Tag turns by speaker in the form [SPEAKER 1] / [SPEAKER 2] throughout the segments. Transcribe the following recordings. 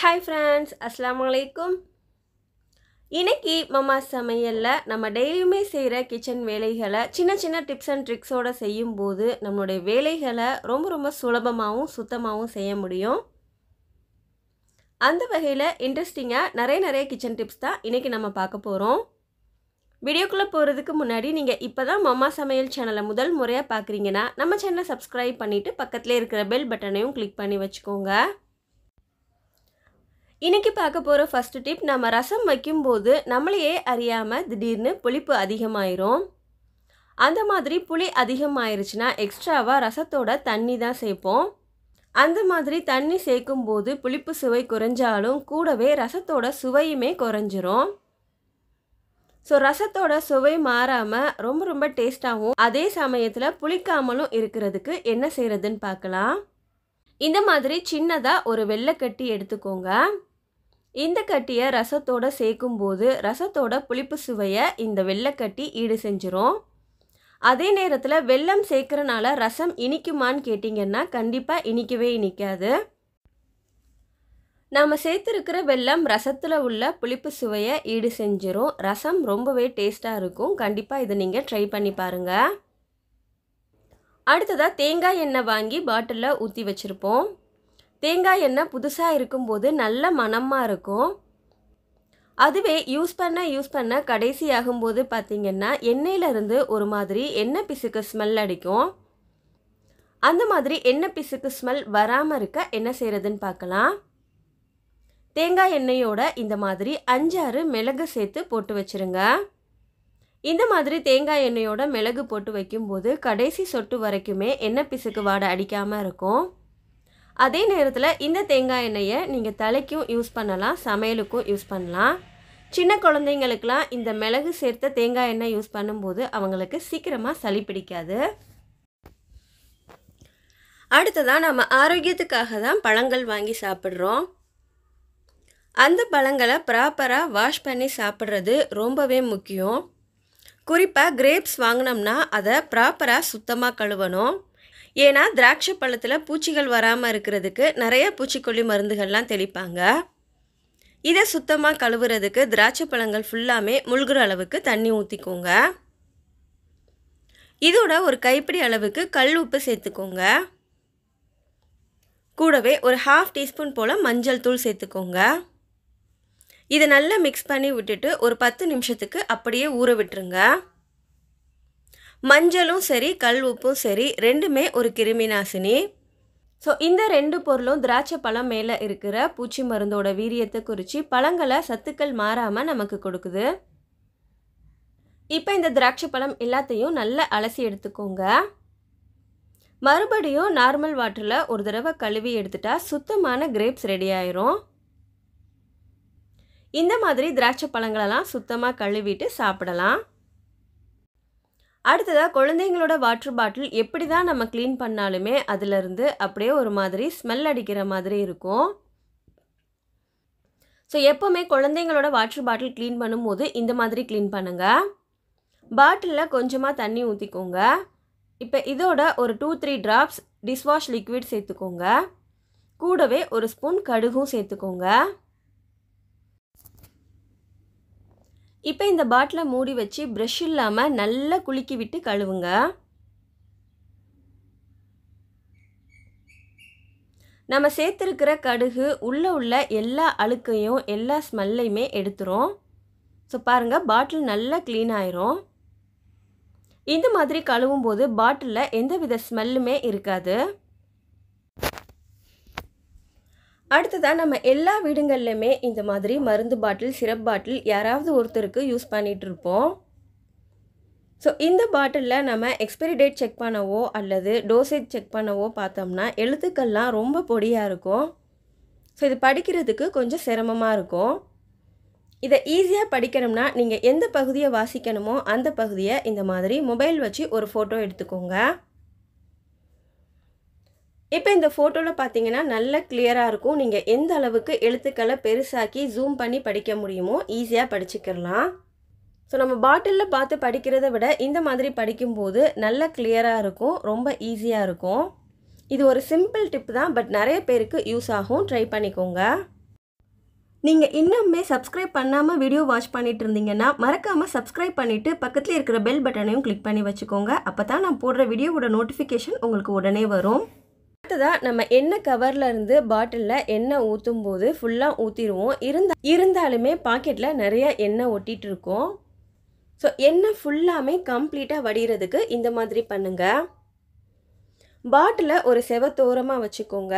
[SPEAKER 1] Hi friends, அஸ்ஸலாமு அலைக்கும். இன்னைக்கு மம்மா சமையலில் நம்ம டெய்லியுமே செய்கிற கிச்சன் வேலைகளை சின்ன சின்ன டிப்ஸ் அண்ட் ட்ரிக்ஸோடு செய்யும்போது நம்மளுடைய வேலைகளை ரொம்ப ரொம்ப சுலபமாகவும் சுத்தமாகவும் செய்ய முடியும். அந்த வகையில் இன்ட்ரெஸ்டிங்காக நிறைய கிச்சன் டிப்ஸ் தான் இன்றைக்கி நம்ம பார்க்க போகிறோம். வீடியோக்குள்ளே போகிறதுக்கு முன்னாடி நீங்கள் இப்போ தான் மம்மா சமையல் சேனலை முதல் முறையாக பார்க்குறீங்கன்னா நம்ம சேனலை சப்ஸ்கிரைப் பண்ணிவிட்டு பக்கத்துலேயே இருக்கிற பெல் பட்டனையும் கிளிக் பண்ணி வச்சுக்கோங்க. இன்றைக்கி பார்க்க போகிற ஃபஸ்ட்டு டிப், நம்ம ரசம் வைக்கும்போது நம்மளையே அறியாமல் திடீர்னு புளிப்பு அதிகமாயிரும். அந்த மாதிரி புளி அதிகமாயிருச்சுன்னா எக்ஸ்ட்ராவாக ரசத்தோட தண்ணி தான் சேர்ப்போம். அந்த மாதிரி தண்ணி சேர்க்கும்போது புளிப்பு சுவை குறைஞ்சாலும் கூடவே ரசத்தோட சுவையுமே குறைஞ்சிரும். ஸோ ரசத்தோட சுவை மாறாமல் ரொம்ப டேஸ்ட்டாகவும் அதே சமயத்தில் புளிக்காமலும் இருக்கிறதுக்கு என்ன செய்கிறதுன்னு பார்க்கலாம். இந்த மாதிரி சின்னதாக ஒரு வெள்ளைக்கட்டி எடுத்துக்கோங்க. இந்த கட்டியை ரசத்தோட சேர்க்கும்போது ரசத்தோட புளிப்பு சுவையை இந்த வெள்ளைக்கட்டி ஈடு செஞ்சிரும். அதே நேரத்தில் வெல்லம் சேர்க்குறனால ரசம் இனிக்குமான்னு கேட்டிங்கன்னா கண்டிப்பாக இனிக்கவே இனிக்காது. நாம் சேர்த்துருக்கிற வெல்லம் ரசத்தில் உள்ள புளிப்பு சுவையை ஈடு செஞ்சிரும். ரசம் ரொம்பவே டேஸ்ட்டாக இருக்கும். கண்டிப்பாக இதை நீங்கள் ட்ரை பண்ணி பாருங்கள். அடுத்ததாக தேங்காய் எண்ணெய் வாங்கி பாட்டிலில் ஊற்றி வச்சுருப்போம். தேங்காய் எண்ணெய் புதுசாக இருக்கும்போது நல்ல மணமாக இருக்கும். அதுவே யூஸ் பண்ண கடைசி ஆகும்போது பார்த்திங்கன்னா எண்ணெயிலேருந்து ஒரு மாதிரி எண்ணெய் பிசுக்கு ஸ்மெல் அடிக்கும். அந்த மாதிரி எண்ணெய் பிசுக்கு ஸ்மெல் வராமல் இருக்க என்ன செய்கிறதுன்னு பார்க்கலாம். தேங்காய் எண்ணெயோட இந்த மாதிரி 5-6 மிளகு சேர்த்து போட்டு வச்சுருங்க. இந்த மாதிரி தேங்காய் எண்ணெயோட மிளகு போட்டு வைக்கும்போது கடைசி சொட்டு வரைக்குமே எண்ணெய் பிசுக்கு வாடை அடிக்காமல் இருக்கும். அதே நேரத்தில் இந்த தேங்காய் எண்ணெயை நீங்கள் தலைக்கும் யூஸ் பண்ணலாம், சமையலுக்கும் யூஸ் பண்ணலாம். சின்ன குழந்தைங்களுக்கெலாம் இந்த மிளகு சேர்த்த தேங்காய் எண்ணெய் யூஸ் பண்ணும்போது அவங்களுக்கு சீக்கிரமாக சளி பிடிக்காது. அடுத்ததாக நம்ம ஆரோக்கியத்துக்காக தான் பழங்கள் வாங்கி சாப்பிட்றோம். அந்த பழங்களை ப்ராப்பராக வாஷ் பண்ணி சாப்பிட்றது ரொம்பவே முக்கியம். குறிப்பாக கிரேப்ஸ் வாங்கினோம்னா அதை ப்ராப்பராக சுத்தமாக கழுவணும். ஏன்னா திராட்சை பழத்தில் பூச்சிகள் வராமல் இருக்கிறதுக்கு நிறைய பூச்சிக்கொல்லி மருந்துகள்லாம் தெளிப்பாங்க. இதை சுத்தமாக கழுவுறதுக்கு திராட்சை பழங்கள் ஃபுல்லாமே முழுகிற அளவுக்கு தண்ணி ஊற்றிக்கோங்க. இதோட ஒரு கைப்பிடி அளவுக்கு கல் உப்பு சேர்த்துக்கோங்க. கூடவே ஒரு 1/2 டீஸ்பூன் போல் மஞ்சள் தூள் சேர்த்துக்கோங்க. இதை நல்லா மிக்ஸ் பண்ணி விட்டுட்டு ஒரு 10 நிமிஷத்துக்கு அப்படியே ஊற விட்டுருங்க. மஞ்சளும் சரி கல் உப்பும் சரி ரெண்டுமே ஒரு கிருமி நாசினி. ஸோ இந்த 2 பொருளும் திராட்சை பழம் மேலே இருக்கிற பூச்சி மருந்தோட வீரியத்தை குறித்து பழங்களை சத்துக்கள் மாறாமல் நமக்கு கொடுக்குது. இப்போ இந்த திராட்சை பழம் எல்லாத்தையும் நல்லா அலசி எடுத்துக்கோங்க. மறுபடியும் நார்மல் வாட்டரில் ஒரு தடவை கழுவி எடுத்துட்டா சுத்தமான கிரேப்ஸ் ரெடி ஆயிரும். இந்த மாதிரி திராட்சை பழங்களெல்லாம் சுத்தமாக கழுவிட்டு சாப்பிடலாம். அடுத்ததாக குழந்தைங்களோட வாட்டர் பாட்டில் எப்படி தான் நம்ம க்ளீன் பண்ணாலுமே அதிலிருந்து அப்படியே ஒரு மாதிரி ஸ்மெல் அடிக்கிற மாதிரி இருக்கும். ஸோ எப்போவுமே குழந்தைங்களோட வாட்டர் பாட்டில் க்ளீன் பண்ணும்போது இந்த மாதிரி க்ளீன் பண்ணுங்கள். பாட்டிலில் கொஞ்சமாக தண்ணி ஊற்றிக்கோங்க. இப்போ இதோட ஒரு 2-3 ட்ராப்ஸ் டிஷ்வாஷ் லிக்விட் சேர்த்துக்கோங்க. கூடவே ஒரு ஸ்பூன் கடுகும் சேர்த்துக்கோங்க. இப்போ இந்த பாட்டிலை மூடி வச்சு ப்ரஷ் இல்லாமல் நல்லா குலுக்கி விட்டு கழுவுங்க. நம்ம சேர்த்துருக்கிற கடுகு உள்ள எல்லா அழுக்கையும் எல்லா ஸ்மெல்லையுமே எடுத்துரும். ஸோ பாருங்கள், பாட்டில் நல்லா க்ளீன் ஆயிரும். இந்த மாதிரி கழுவும் போது பாட்டிலில் எந்தவித ஸ்மெல்லுமே இருக்காது. அடுத்ததாக நம்ம எல்லா வீடுங்கள்லையுமே இந்த மாதிரி மருந்து பாட்டில் சிரப் பாட்டில் யாராவது ஒருத்தருக்கு யூஸ் பண்ணிகிட்ருப்போம். ஸோ இந்த பாட்டிலில் நம்ம எக்ஸ்பைரி டேட் செக் பண்ணவோ அல்லது டோசேஜ் செக் பண்ணவோ பார்த்தோம்னா எழுத்துக்கள்லாம் ரொம்ப பொடியாக இருக்கும். ஸோ இது படிக்கிறதுக்கு கொஞ்சம் சிரமமாக இருக்கும். இதை ஈஸியாக படிக்கணும்னா நீங்கள் எந்த பகுதியை வாசிக்கணுமோ அந்த பகுதியை இந்த மாதிரி மொபைல் வச்சு ஒரு ஃபோட்டோ எடுத்துக்கோங்க. இப்போ இந்த ஃபோட்டோவில் பார்த்தீங்கன்னா நல்ல கிளியராக இருக்கும். நீங்கள் எந்த அளவுக்கு எழுத்துக்களை பெருசாக்கி ஜூம் பண்ணி படிக்க முடியுமோ ஈஸியாக படிச்சுக்கலாம். ஸோ நம்ம பாட்டிலில் பார்த்து படிக்கிறத விட இந்த மாதிரி படிக்கும்போது நல்ல கிளியராக இருக்கும், ரொம்ப ஈஸியாக இருக்கும். இது ஒரு சிம்பிள் டிப் தான், பட் நிறைய பேருக்கு யூஸ் ஆகும். ட்ரை பண்ணிக்கோங்க. நீங்கள் இன்னுமே சப்ஸ்கிரைப் பண்ணாமல் வீடியோ வாட்ச் பண்ணிட்டு இருந்தீங்கன்னா மறக்காமல் சப்ஸ்கிரைப் பண்ணிவிட்டு பக்கத்தில் இருக்கிற பெல் பட்டனையும் கிளிக் பண்ணி வச்சுக்கோங்க. அப்போ தான் நான் போடுற வீடியோவோட நோட்டிஃபிகேஷன் உங்களுக்கு உடனே வரும். அடுத்ததாக நம்ம எண்ணெய் கவரில் இருந்து பாட்டிலில் எண்ணெய் ஊற்றும் போது ஃபுல்லாக ஊற்றிடுவோம். இருந்தாலுமே பாக்கெட்டில் நிறைய எண்ணெய் ஒட்டிகிட்டு இருக்கும். ஸோ எண்ணெய் ஃபுல்லாமே கம்ப்ளீட்டாக வடிகிறதுக்கு இந்த மாதிரி பண்ணுங்கள். பாட்டிலை ஒரு செவத்தோரமாக வச்சுக்கோங்க.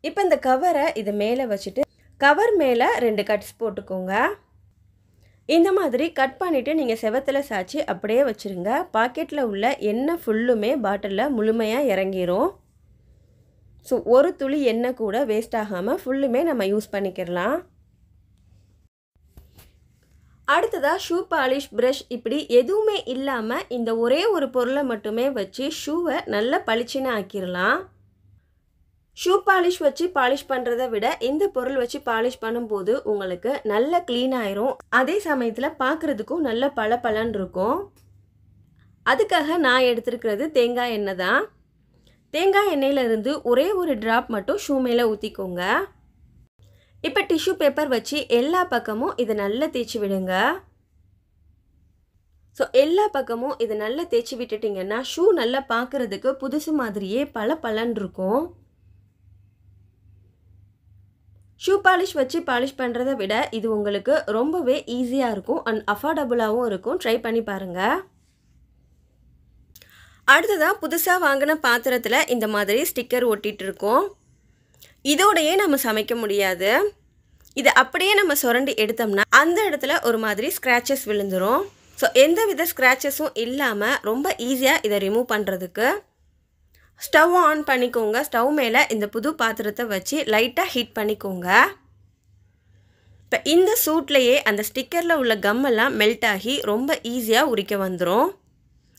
[SPEAKER 1] இப்போ இந்த கவரை இது மேலே வச்சுட்டு கவர் மேலே 2 கட்ஸ் போட்டுக்கோங்க. இந்த மாதிரி கட் பண்ணிவிட்டு நீங்கள் செவத்தில் சாய்ச்சி அப்படியே வச்சுருங்க. பாக்கெட்டில் உள்ள எண்ணெய் ஃபுல்லுமே பாட்டிலில் முழுமையாக இறங்கிரும். ஸோ ஒரு துளி எண்ணெய் கூட வேஸ்ட் ஆகாமல் ஃபுல்லுமே நம்ம யூஸ் பண்ணிக்கிறலாம். அடுத்ததாக ஷூ பாலிஷ், ப்ரஷ் இப்படி எதுவுமே இல்லாமல் இந்த ஒரே ஒரு பொருளை மட்டுமே வச்சு ஷூவை நல்லா பளிச்சுன்னு ஆக்கிடலாம். ஷூ பாலிஷ் வச்சு பாலிஷ் பண்ணுறதை விட இந்த பொருள் வச்சு பாலிஷ் பண்ணும்போது உங்களுக்கு நல்ல க்ளீன் ஆயிரும். அதே சமயத்தில் பார்க்குறதுக்கும் நல்ல பளபளன்னு இருக்கும். அதுக்காக நான் எடுத்துருக்கிறது தேங்காய் எண்ணெய் தான். தேங்காய் எண்ணெயிலிருந்து ஒரே ஒரு ட்ராப் மட்டும் ஷூ மேலே ஊற்றிக்கோங்க. இப்போ டிஷ்யூ பேப்பர் வச்சு எல்லா பக்கமும் இதை நல்லா தேய்ச்சி விடுங்க. ஸோ எல்லா பக்கமும் இதை நல்லா தேய்ச்சி விட்டுட்டிங்கன்னா ஷூ நல்லா பார்க்குறதுக்கு புதுசு மாதிரியே பளபளன்னு இருக்கும். ஷூ பாலிஷ் வச்சு பாலிஷ் பண்ணுறதை விட இது உங்களுக்கு ரொம்பவே ஈஸியாக இருக்கும் அண்ட் அஃபோர்டபுளாகவும் இருக்கும். ட்ரை பண்ணி பாருங்கள். அடுத்ததாக புதுசாக வாங்கின பாத்திரத்தில் இந்த மாதிரி ஸ்டிக்கர் ஒட்டிகிட்டு இருக்கோம். இதோடையே நம்ம சமைக்க முடியாது. இதை அப்படியே நம்ம சுரண்டி எடுத்தோம்னா அந்த இடத்துல ஒரு மாதிரி ஸ்க்ராச்சஸ் விழுந்துடும். ஸோ எந்த வித ஸ்க்ராச்சஸும் இல்லாமல் ரொம்ப ஈஸியாக இதை ரிமூவ் பண்ணுறதுக்கு ஸ்டவ் ஆன் பண்ணிக்கோங்க. ஸ்டவ் மேலே இந்த புது பாத்திரத்தை வச்சு லைட்டாக ஹீட் பண்ணிக்கோங்க. இப்போ இந்த சூட்லேயே அந்த ஸ்டிக்கரில் உள்ள கம்மெல்லாம் மெல்ட் ஆகி ரொம்ப ஈஸியாக உரிக்க வந்துடும்.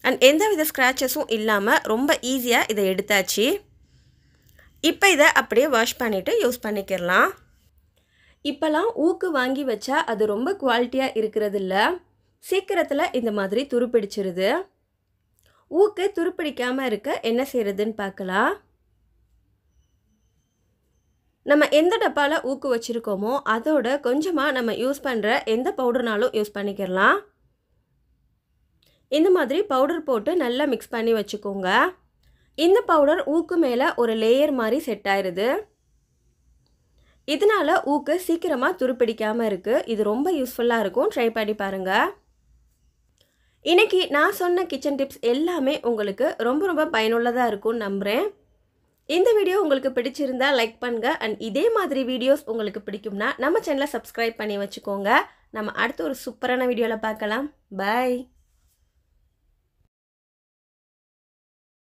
[SPEAKER 1] அண்ட் எந்த வித ஸ்க்ராச்சஸும் இல்லாமல் ரொம்ப ஈஸியாக இதை எடுத்தாச்சு. இப்போ இதை அப்படியே வாஷ் பண்ணிவிட்டு யூஸ் பண்ணிக்கிறலாம். இப்போலாம் ஊக்கு வாங்கி வச்சா அது ரொம்ப குவாலிட்டியாக இருக்கிறது இல்லை. சீக்கிரத்தில் இந்த மாதிரி துருப்பிடிச்சிருது. ஊக்கு துருப்பிடிக்காமல் இருக்க என்ன செய்கிறதுன்னு பார்க்கலாம். நம்ம எந்த டப்பாவில் ஊக்கு வச்சுருக்கோமோ அதோட கொஞ்சமாக நம்ம யூஸ் பண்ணுற எந்த பவுடர்னாலும் யூஸ் பண்ணிக்கிறலாம். இந்த மாதிரி பவுடர் போட்டு நல்லா மிக்ஸ் பண்ணி வச்சுக்கோங்க. இந்த பவுடர் ஊக்கு மேலே ஒரு லேயர் மாதிரி செட் ஆயிடுது. இதனால் ஊக்கு சீக்கிரமாக துருப்பிடிக்காமல் இருக்குது. இது ரொம்ப யூஸ்ஃபுல்லாக இருக்கும். ட்ரை பண்ணி பாருங்கள். இன்றைக்கி நான் சொன்ன கிச்சன் டிப்ஸ் எல்லாமே உங்களுக்கு ரொம்ப பயனுள்ளதாக இருக்கும்னு நம்புகிறேன். இந்த வீடியோ உங்களுக்கு பிடிச்சிருந்தா லைக் பண்ணுங்கள். அண்ட் இதே மாதிரி வீடியோஸ் உங்களுக்கு பிடிக்கும்னா நம்ம சேனலை சப்ஸ்கிரைப் பண்ணி வச்சுக்கோங்க. நம்ம அடுத்த ஒரு சூப்பரான வீடியோவில் பார்க்கலாம். பாய்.